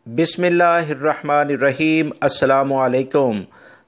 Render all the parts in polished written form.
बिस्मिल्लाहिर्रहमानिर्रहीम। अस्सलामु अलैकुम।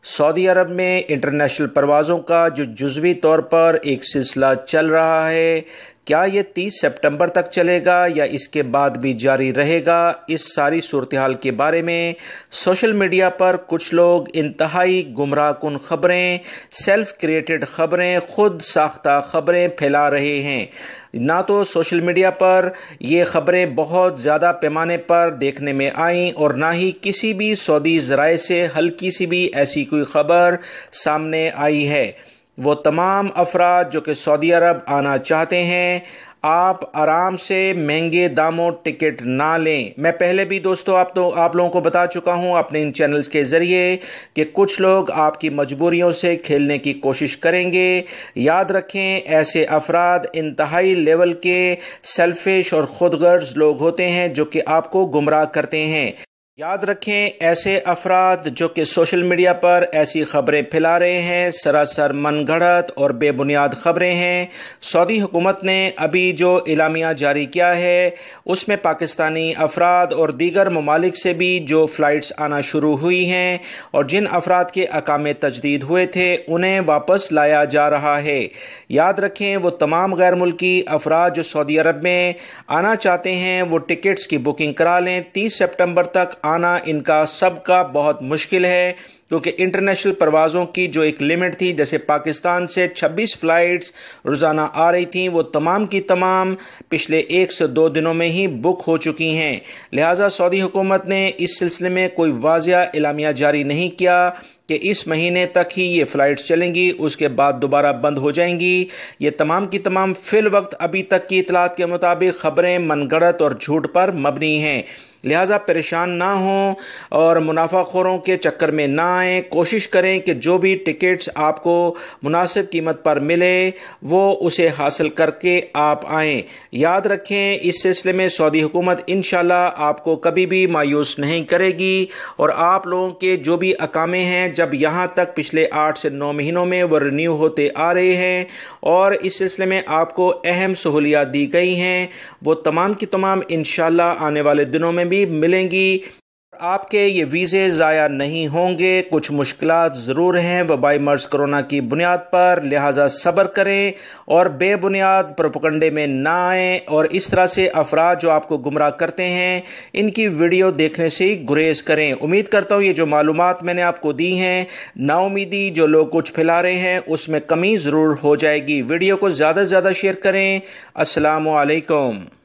सऊदी अरब में इंटरनेशनल परवाज़ों का जो जुज़वी तौर पर एक सिलसिला चल रहा है, क्या ये 30 सितंबर तक चलेगा या इसके बाद भी जारी रहेगा, इस सारी सूरत हाल के बारे में सोशल मीडिया पर कुछ लोग इंतहाई गुमराहकुन खबरें, सेल्फ क्रिएटेड खबरें, खुद साख्ता खबरें फैला रहे हैं। ना तो सोशल मीडिया पर ये खबरें बहुत ज़्यादा पैमाने पर देखने में आईं और ना ही किसी भी सऊदी ज़राए से हल्की सी भी ऐसी कोई खबर सामने आई है। वो तमाम अफराद जो कि सऊदी अरब आना चाहते हैं, आप आराम से महंगे दामों टिकट ना लें। मैं पहले भी दोस्तों आप लोगों को बता चुका हूं अपने इन चैनल्स के ज़रिए कि कुछ लोग आपकी मजबूरियों से खेलने की कोशिश करेंगे। याद रखें, ऐसे अफराद इंतहाई लेवल के सेल्फिश और खुदगर्ज लोग होते हैं जो कि आपको गुमराह करते हैं। याद रखें, ऐसे अफराद जो कि सोशल मीडिया पर ऐसी खबरें फैला रहे हैं, सरासर मनगढ़ंत और बेबुनियाद खबरें हैं। सऊदी हुकूमत ने अभी जो इलामिया जारी किया है उसमें पाकिस्तानी अफराद और दीगर ममालिक से भी जो फ़्लाइट्स आना शुरू हुई हैं और जिन अफराद के अकामे तजदीद हुए थे उन्हें वापस लाया जा रहा है। याद रखें, वो तमाम गैर मुल्की अफराद जो सऊदी अरब में आना चाहते हैं वो टिकट्स की बुकिंग करा लें। 30 सितंबर तक आना इनका सबका बहुत मुश्किल है, क्योंकि इंटरनेशनल परवाज़ों की जो एक लिमिट थी, जैसे पाकिस्तान से 26 फ़्लाइट्स रोज़ाना आ रही थीं, वो तमाम की तमाम पिछले 1 से 2 दिनों में ही बुक हो चुकी हैं। लिहाजा सऊदी हुकूमत ने इस सिलसिले में कोई वाज़िया इलामिया जारी नहीं किया कि इस महीने तक ही ये फ़्लाइट्स चलेंगी, उसके बाद दोबारा बंद हो जाएंगी। ये तमाम की तमाम फ़िल वक्त अभी तक की इतलात के मुताबिक ख़बरें मनगढ़ंत और झूठ पर मबनी हैं। लिहाजा परेशान ना हों और मुनाफाखोरों के चक्कर में ना आएँ। कोशिश करें कि जो भी टिकट्स आपको मुनासिब कीमत पर मिले वो उसे हासिल करके आप आएँ। याद रखें, इस सिलसिले में सऊदी हुकूमत इंशाल्लाह आपको कभी भी मायूस नहीं करेगी और आप लोगों के जो भी अकामे हैं, जब यहाँ तक पिछले 8 से 9 महीनों में वो रिन्यू होते आ रहे हैं और इस सिलसिले में आपको अहम सहूलियात दी गई हैं, वो तमाम की तमाम इंशाल्लाह आने वाले दिनों में भी मिलेंगी। आपके ये वीज़े ज़ाया नहीं होंगे। कुछ मुश्किलात ज़रूर हैं वबाई मर्ज़ कोरोना की बुनियाद पर, लिहाजा सब्र करें और बेबुनियाद प्रोपगंडे में ना आएँ और इस तरह से अफराद जो आपको गुमराह करते हैं इनकी वीडियो देखने से ही गुरेज करें। उम्मीद करता हूँ ये जो मालूमात मैंने आपको दी हैं, नाउमीदी जो लोग कुछ फैला रहे हैं उसमें कमी ज़रूर हो जाएगी। वीडियो को ज़्यादा से ज़्यादा शेयर करें। अस्सलामु अलैकुम।